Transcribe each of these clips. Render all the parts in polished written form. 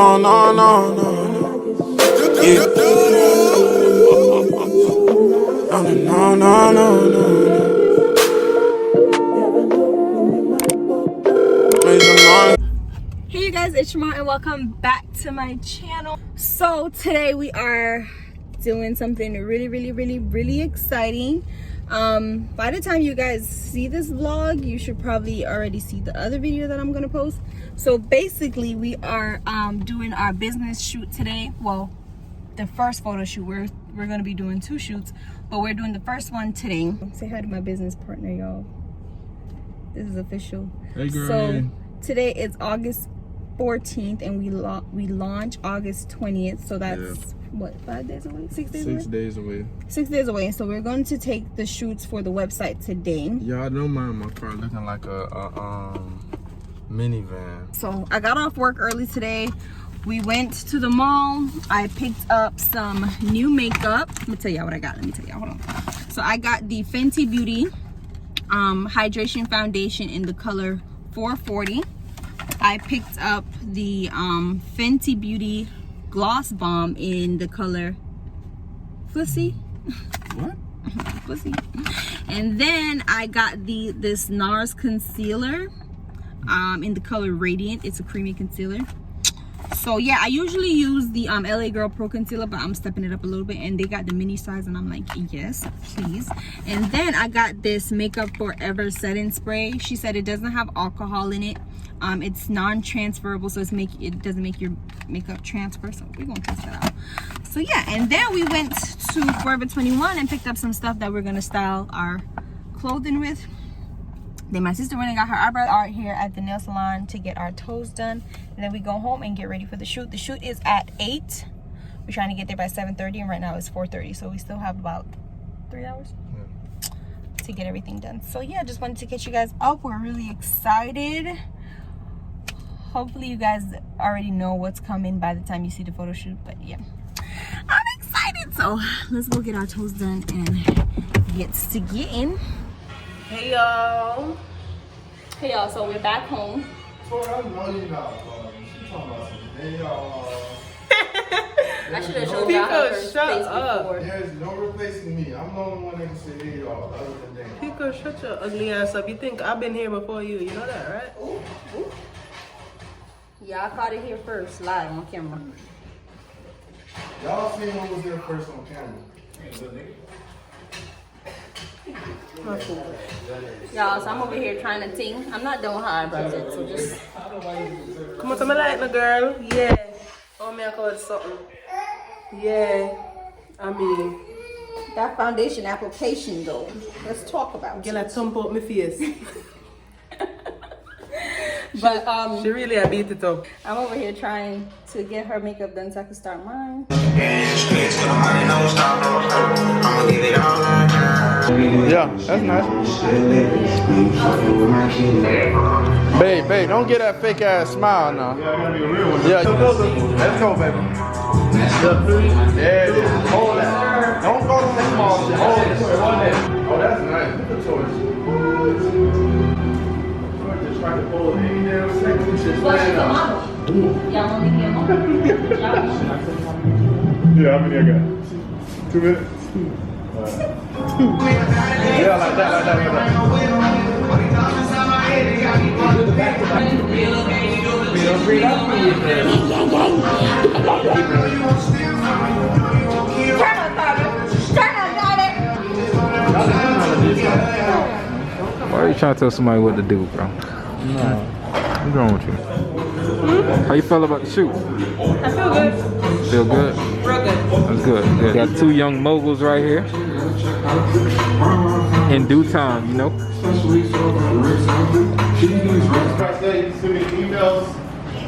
Oh no, no, no. Yeah. Oh no, no, no, no. Hey you guys, it's Shema and welcome back to my channel. So today we are doing something really exciting. By the time you guys see this vlog, you should probably already see the other video that I'm gonna post. So basically we are doing our business shoot today. Well, the first photo shoot. We're gonna be doing 2 shoots, but we're doing the first one today. Say hi to my business partner, y'all. This is official. Hey girl. So today is August 14th and we launch August 20th, so that's what, 5 days away, 6 days away? 6 days away. 6 days away. So we're going to take the shoots for the website today. Y'all don't mind my car looking like a minivan. So I got off work early today. We went to the mall. I picked up some new makeup. Let me tell y'all what I got. Let me tell y'all, hold on. So I got the Fenty Beauty hydration foundation in the color 440. I picked up the Fenty Beauty gloss bomb in the color Fussy. What? Fussy. And then I got this NARS concealer in the color Radiant. It's a creamy concealer. So yeah, I usually use the LA Girl Pro Concealer, but I'm stepping it up a little bit, and they got the mini size, and I'm like, yes, please. And then I got this Makeup Forever setting spray. She said it doesn't have alcohol in it. It's non-transferable, so it doesn't make your makeup transfer. So we're gonna test that out. So yeah, and then we went to Forever 21 and picked up some stuff that we're gonna style our clothing with. Then my sister went and got her eyebrow art here at the nail salon to get our toes done. And then we go home and get ready for the shoot. The shoot is at 8. We're trying to get there by 7:30, and right now it's 4:30. So we still have about 3 hours to get everything done. So yeah, just wanted to get you guys up. We're really excited. Hopefully you guys already know what's coming by the time you see the photo shoot. But yeah, I'm excited. So let's go get our toes done and get to getting. Hey y'all. Hey y'all, so we're back home. I should have showed y'all her face before. There's no replacing me. I'm the only one that can say hey y'all other than them. Pico, shut your ugly ass up. You think I've been here before you? You know that, right? Ooh. Yeah, I caught it here first, live on camera. Y'all seen who was there first on camera. Y'all, so I'm over here trying to ting. I'm not done with her eyebrows yet, so just... Come on to my light, my girl. Yeah. Oh, me, I call it something. Yeah. I mean... That foundation application, though. Let's talk about it. Get like thump up my face. But, she really, I beat it up. I'm over here trying to get her makeup done so I can start mine. Yeah, that's nice. Babe, don't get that fake ass smile now. Yeah, let's go, baby. There it is. Hold that. Don't go to the small shit. Hold it. Oh, that's nice. Look at yours. Just trying to pull it any damn second. Y'all want me to get home? Yeah, how many I got? 2 minutes? Yeah, like that. Why are you trying to tell somebody what to do, bro? No. What's wrong with you? How you feel about the shoot? I feel good. Feel good? Real good. That's good. Got 2 young moguls right here. In due time, you know. Send me emails,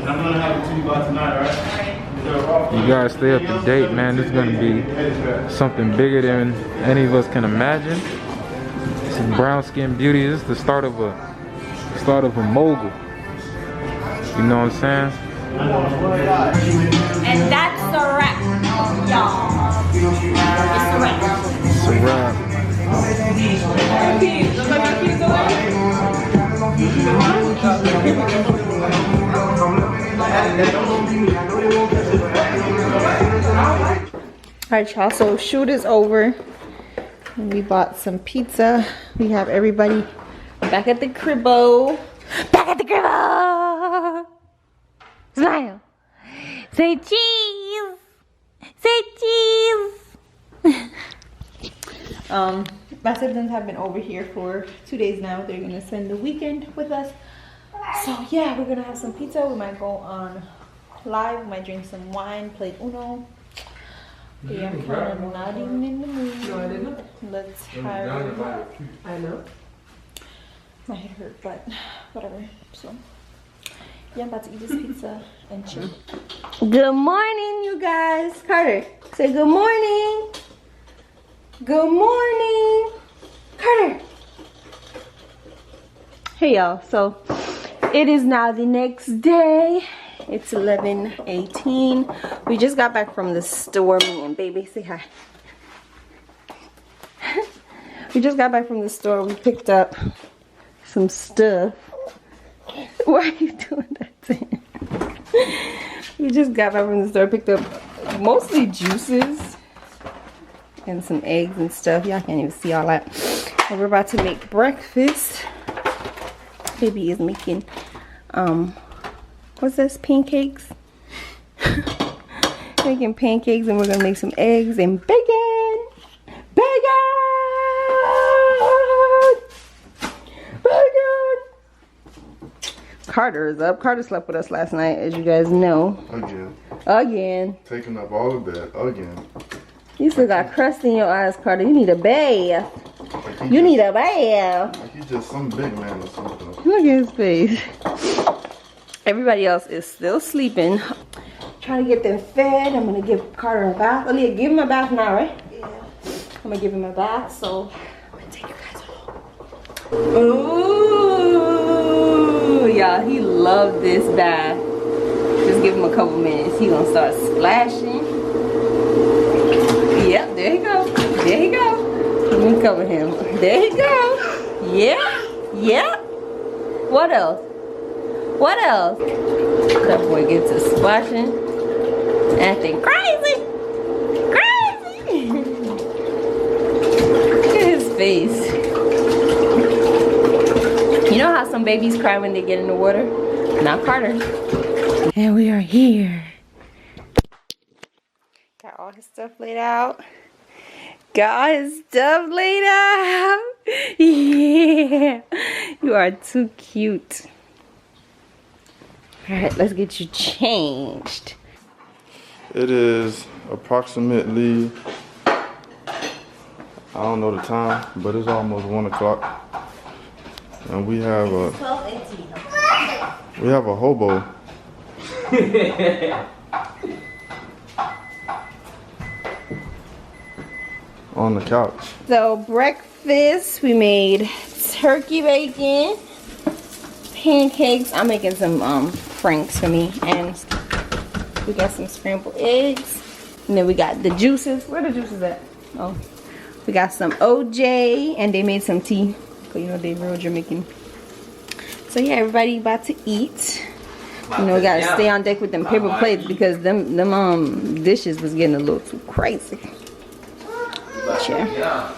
and I'm gonna have it to you by tonight, alright? You guys stay up to date, man. This is gonna be something bigger than any of us can imagine. This is Brown Skin Beauty. This is the start of a mogul. You know what I'm saying? And that's a wrap, y'all. It's a wrap. It's a wrap. Alright, y'all, so shoot is over. And we bought some pizza. We have everybody back at the cribbo. Back at the cribbo! Smile! Say cheese! Say cheese! My siblings have been over here for 2 days now. They're gonna spend the weekend with us. So yeah, we're gonna have some pizza. We might go on live. We might drink some wine, play Uno. But yeah, I'm kind of not even in the mood. Let's try. I know. My head hurt, but whatever. So yeah, I'm about to eat this pizza and chill. Good morning, you guys. Carter, say good morning. Good morning, Carter. Hey y'all, so it is now the next day. It's 11:18. We just got back from the store. Me and baby, say hi. We just got back from the store. We picked up some stuff. Why are you doing that to him? We just got back from the store. Picked up mostly juices and some eggs and stuff. Y'all can't even see all that. And we're about to make breakfast. Baby is making what's this, pancakes? Making pancakes, and we're gonna make some eggs and bacon. Bacon! Carter is up. Carter slept with us last night, as you guys know. Again. Taking up all of that again. You still got crust in your eyes, Carter. You need a bath. Like You need a bath. Like he's just some big man or something. Look at his face. Everybody else is still sleeping. Trying to get them fed. I'm gonna give Carter a bath. Aaliyah, give him a bath now, right? Yeah. I'm gonna give him a bath, so I'm gonna take you guys home. Ooh, y'all, he loved this bath. Just give him a couple minutes. He gonna start splashing. Yep, there he go. There he go. Let me cover him. There he go. Yeah, yeah. What else? What else? That boy gets to splashing, acting crazy. Crazy. Look at his face. You know how some babies cry when they get in the water? Not Carter. And we are here. Got all his stuff laid out. Got all his stuff laid out. Yeah. You are too cute. Alright, let's get you changed. It is approximately, I don't know the time, but it's almost 1 o'clock. And we have a 12:18. we have a hobo. On the couch. So breakfast, we made turkey bacon, pancakes. I'm making some franks for me, and we got some scrambled eggs, and then we got the juices. Where the juices at? Oh, we got some OJ, and they made some tea, because you know they real Jamaican. So yeah, everybody about to eat. You know, we gotta stay on deck with them paper plates because them dishes was getting a little too crazy. Yeah.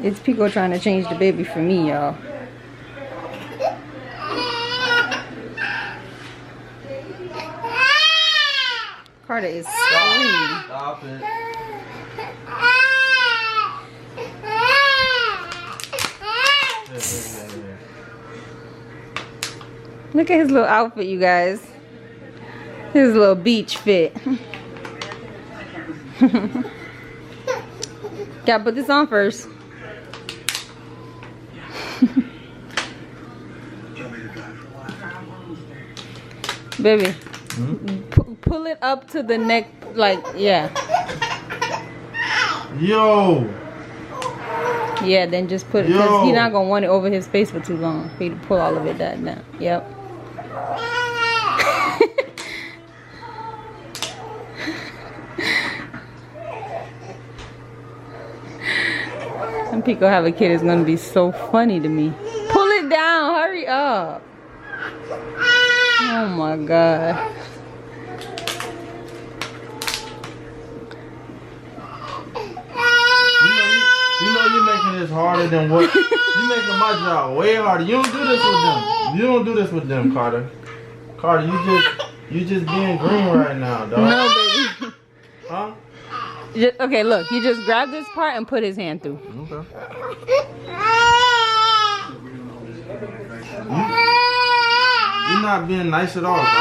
It's Pico trying to change the baby for me, y'all. Carter is screaming. Stop it. Look at his little outfit, you guys. His little beach fit. Gotta put this on first. Baby, pull it up to the neck, like, yeah. Yo! Yeah, then just put it, because he's not gonna want it over his face for too long. For you to pull all of it down. Yep. And Pico have a kid is gonna be so funny to me. Pull it down, hurry up. Oh my God. you making this harder than what? You making my job way harder. You don't do this with them. You don't do this with them, Carter. Carter, you just being green right now, dog. No, baby. Huh? Okay, look. You just grab this part and put his hand through. Okay. You're not being nice at all, bro. You're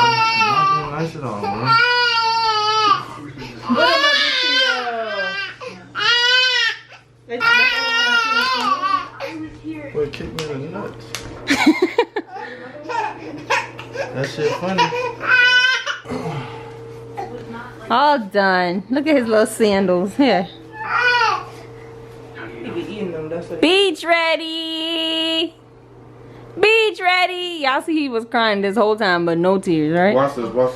not being nice at all, man. What am I doing to you? Boy, kick me in the nuts. That shit funny. All done. Look at his little sandals. Here. He be eating them, that's what Beach ready. Beach ready. Y'all see he was crying this whole time, but no tears, right? Watch this, y'all.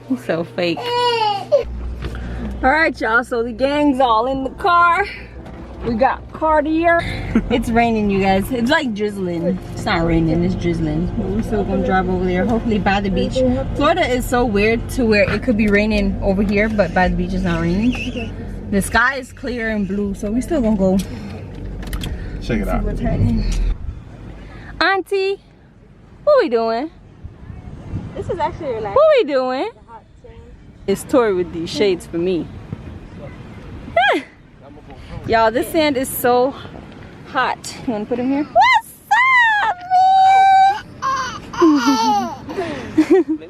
He's so fake. Alright, y'all, so the gang's all in the car. We got Cartier. It's raining, you guys. It's like drizzling. It's not raining, it's drizzling. But we're still gonna drive over there, hopefully by the beach. Florida is so weird to where it could be raining over here, but by the beach it's not raining. The sky is clear and blue, so we still gonna go Check it out. what's happening. Auntie, what we doing? This is actually relaxing. What we doing? It's Tori with these shades for me. Y'all, this sand is so hot. You wanna put him here? What's up, me?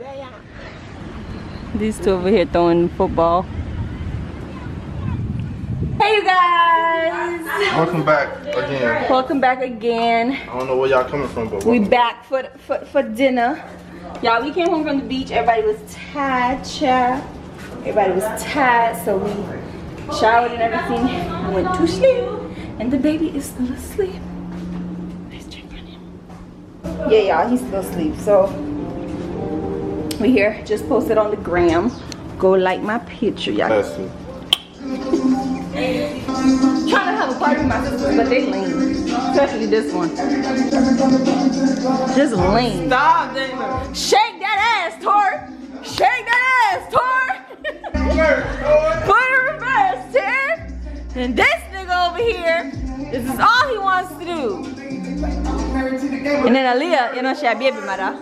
These two over here throwing football. Hey, you guys! Welcome back again. Welcome back again. I don't know where y'all coming from, but We welcome. back for dinner. Y'all, we came home from the beach. Everybody was tired, child. Everybody was tired, so we showered and everything and went to sleep. And the baby is still asleep. Let's check on him. Yeah, y'all, he's still asleep. So we here, just posted on the gram. Go like my picture, y'all. Listen. Trying to have a party with my sisters, but they lame. Especially this one. Just lame. Stop, Dana. Shake that ass, Tor. Shake that ass, Tor. Put it in reverse, Tor. And this nigga over here, this is all he wants to do. And then Aaliyah, you know, she a baby mother.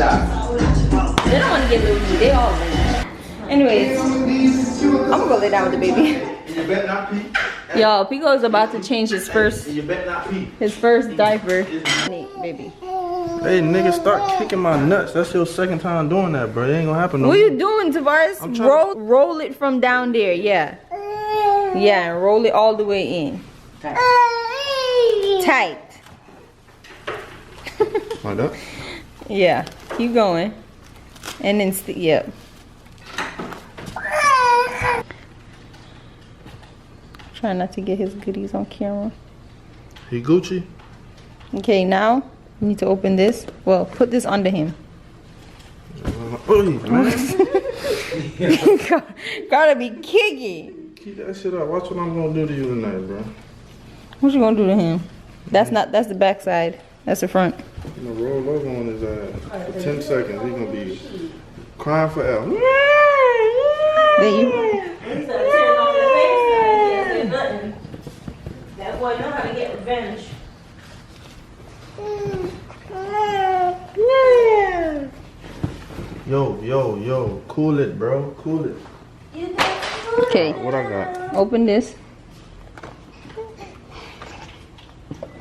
They don't want to get with me. They all lame. Anyways, I'm gonna go lay down with the baby. You better not pee. Yo, Pico is about to change his first You better not pee. diaper. Baby. Hey, nigga, start kicking my nuts. That's your second time doing that, bro. It ain't gonna happen no What more. you doing, Tavares? I'm trying Roll it from down there, yeah. Yeah, and roll it all the way in. Tight. Like that? Yeah, keep going. And then, yep. Try not to get his goodies on camera. He Gucci? Okay, now you need to open this. Well, put this under him. Oy, man. Gotta be kicking. Keep that shit up. Watch what I'm gonna do to you tonight, bro. What you gonna do to him? That's the back side. That's the front. I'm gonna roll over on his ass for 10 seconds. He's gonna be crying forever. There you. That boy know how to get revenge. Yo. Cool it, bro. Cool it. Okay. What I got? Open this.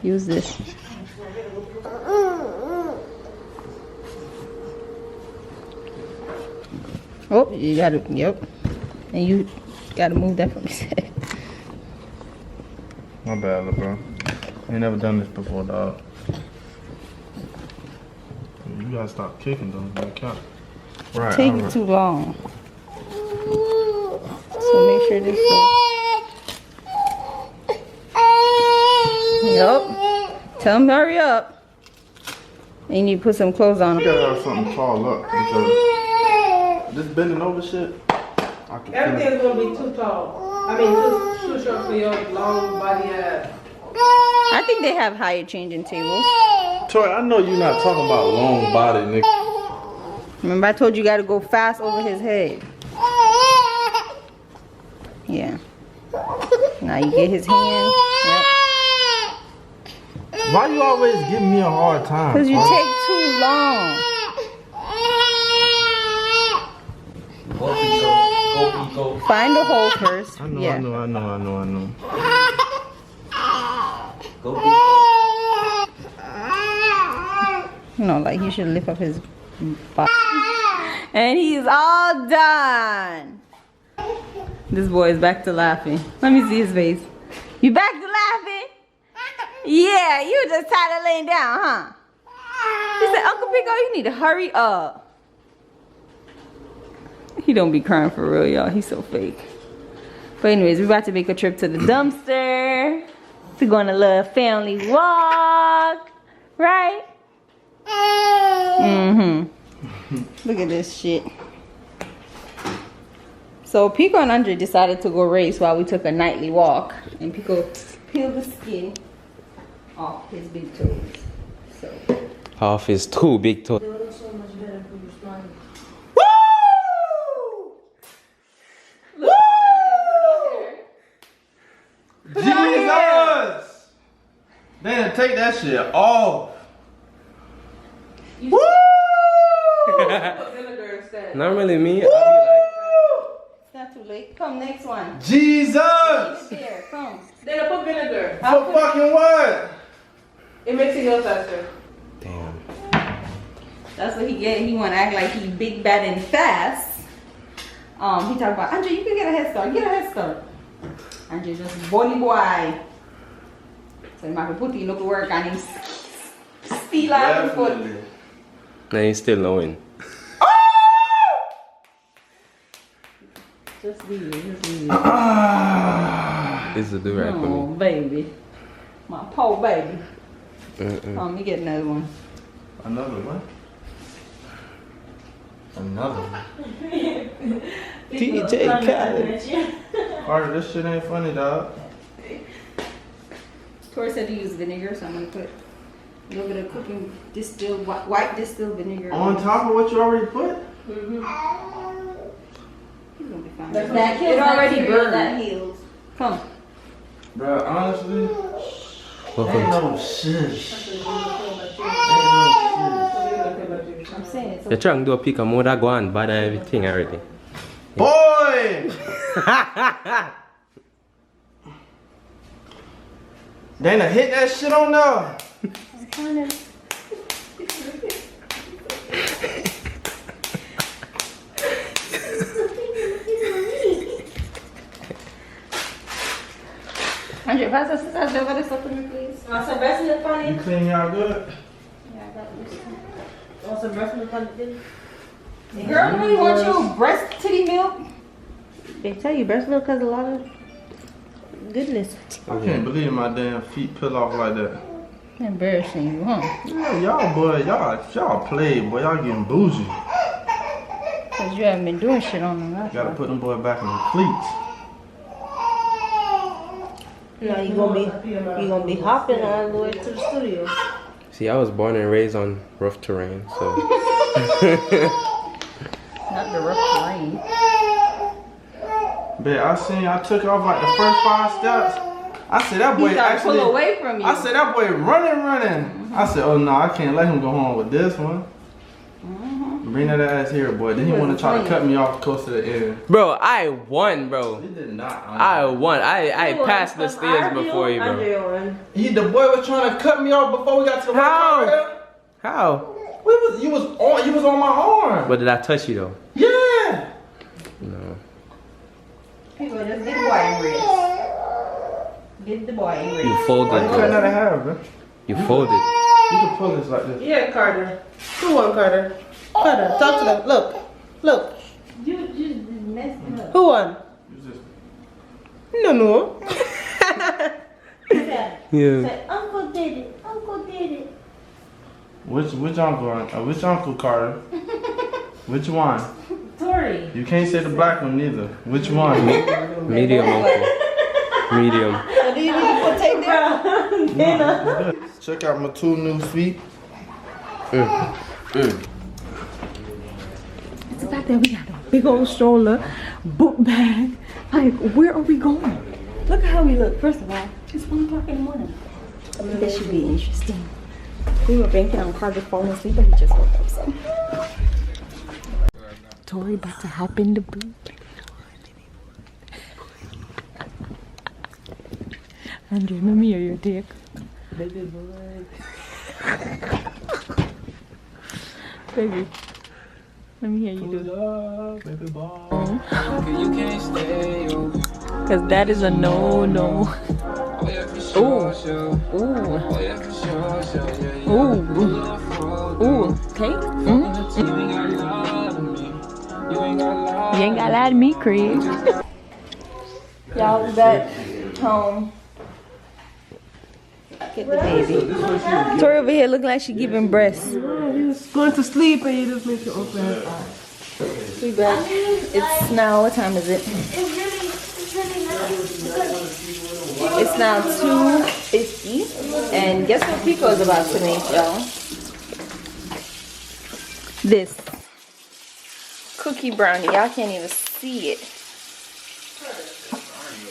Use this. Oh, you gotta, yep. And you gotta move that from his head. My bad, little bro. I ain't never done this before, dog. You gotta stop kicking those, man. Count. Right. Take all it right. too long. So make sure this goes. Yup. Tell him to hurry up. And you need to put some clothes on You him. gotta have something tall up because this bending over shit, I can feel it. Everything's gonna be too tall. I mean, too short for your long body. I think they have higher changing tables. Tori, I know you're not talking about long body, nigga. Remember I told you gotta go fast over his head. Yeah. Now you get his hand. Yep. Why you always giving me a hard time? Cause you take too long. Find the hole first. I know, yeah. I know. No, like he should lift up his butt. And he's all done. This boy is back to laughing. Let me see his face. You back to laughing? Yeah, you just tired of laying down, huh? He said, Uncle Pico, you need to hurry up. He don't be crying for real, y'all. He's so fake. But anyways, we're about to make a trip to the dumpster. To go on a little family walk. Right? Mm-hmm. Look at this shit. So Pico and Andre decided to go race while we took a nightly walk. And Pico peeled the skin off his big toes. So. Off his 2 big toes. Jesus! Damn, take that shit off. Woo! Normally me, I'll It's not too late. Come, next one. Jesus! Here, come. Then I put vinegar. For fucking what? It makes it go faster. be like, damn. That's what he get. He want to act like he big, bad, and fast. He talk about, Andre, you can get a head start. Get a head start. Andre just bony boy. So he might put you look work on him. Steal out his foot. Nah, he's still knowing. Just leave it. Just leave it. This is a do right for Oh, me. baby. My poor baby. Let me get another one. Another one? Another one. TJ Khaled. Carter, this shit ain't funny, dog. Tori said to use vinegar, so I'm gonna put a little bit of cooking distilled, white distilled vinegar. On top of what you already put? Mm-hmm. He's gonna be fine. That kills it already bacteria, burned. that heals. Come. Bro, honestly, Welcome ain't to no shit. I'm saying it's You're trying to do a pick of more that go on bad and everything already. Boy! Dana, hit that shit on there. Andre, pass us over the stuff for me, please. Want some breast milk on You it? clean y'all good? Yeah, I got this. Want some breast milk on it? Girl, you want your breast titty milk? They tell you breast milk has a lot of goodness. I can't believe my damn feet peel off like that. Embarrassing you, huh? Yeah, y'all boy, y'all play, boy, y'all getting bougie. Cause you haven't been doing shit on them. That's Gotta why. put them boy back in the cleats. Now you gonna be hopping all the way to the studio. See, I was born and raised on rough terrain, so Not the rough terrain. Bet I took off like the first 5 steps. I said that boy He started to actually pull away from you. I said that boy running. I said, oh no, I can't let him go home with this one. Bring that ass here, boy. Then he want to try to cut me off close to the end. bro, I won, bro. He did not. I won. I passed the stairs before you, bro. The boy was trying to cut me off before we got to the How? right. How? You was on my arm. But did I touch you though? Yeah. No. People just get the boy in wrist. Get the boy in You wrist. folded, Why you cutting bro. out of half, bro? You folded. You can pull this like this. Yeah, Carter. Who won, Carter? Carter, talk to them. Look. You just messed it up. Who won? No. Yeah. Yeah. Say, Uncle did it. Uncle did it. Which uncle? Which uncle, Carter? Which one? Tori. You can't say the black one neither. Which one? Medium, uncle. Medium. So do you need to put tape there? Check out my 2 new feet. It's the fact that we got a big old stroller, book bag. Like, where are we going? Look at how we look. First of all, it's 1 o'clock in the morning. This should be interesting. We were banking on Carter falling asleep, but he just woke up. So, Tori about to hop in the booth. Andre, let me hear your dick. Baby boy. Baby, let me hear you do that. Baby boy. Cause that is a no. Ooh. Okay. You ain't gotta lie to me, Craig. Y'all, we back home. Get the baby. Tori over here looking like she giving breasts. He was going to sleep and you just make it open his eyes. We back. It's now, what time is it? It's now 2:50. And guess what Pico is about to make, y'all? This cookie brownie. Y'all can't even see it.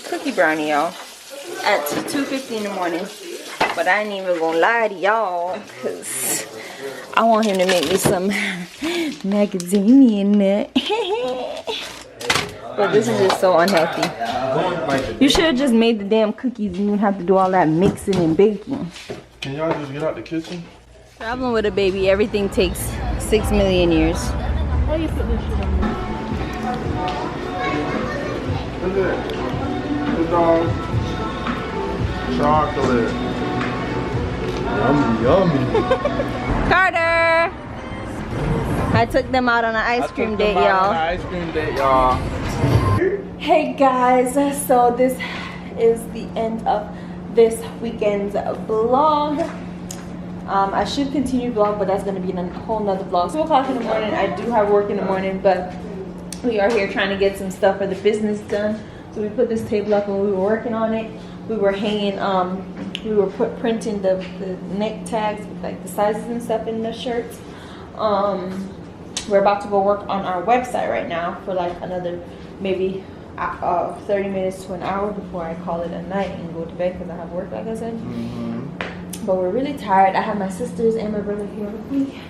Cookie brownie, y'all. At 2:50 in the morning. But I ain't even gonna lie to y'all, because I want him to make me some macadamia in there. But this is just so unhealthy. You should have just made the damn cookies and you wouldn't have to do all that mixing and baking. Can y'all just get out the kitchen? Traveling with a baby, everything takes 6 million years. How you put this shit on there? What's it? It's all chocolate. Yummy. Carter! I took them out on an ice cream date, y'all. Ice cream date, y'all. Hey guys, so this is the end of this weekend's vlog. I should continue vlog, but that's gonna be a whole nother vlog. 2 o'clock in the morning. I do have work in the morning, but we are here trying to get some stuff for the business done. So we put this table up and we were working on it. We were hanging, we were printing the neck tags with like the sizes and stuff in the shirts. We're about to go work on our website right now for like another maybe 30 minutes to an hour before I call it a night and go to bed because I have work, like I said. But we're really tired. I have my sisters and my brother here with me,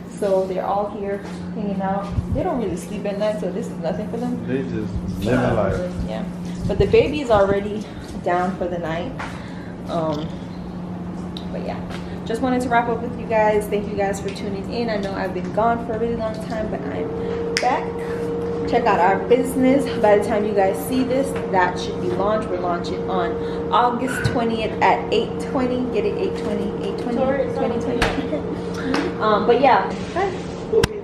so they're all here hanging out. They don't really sleep at night, so this is nothing for them. They just living life. Yeah, but the baby is already down for the night. But yeah, just wanted to wrap up with you guys. Thank you guys for tuning in. I know I've been gone for a really long time, but I'm back. Check out our business. By the time you guys see this, that should be launched. We're launching on August 20th at 8:20. Get it? 8:20, 8:20, 2020. But yeah, bye.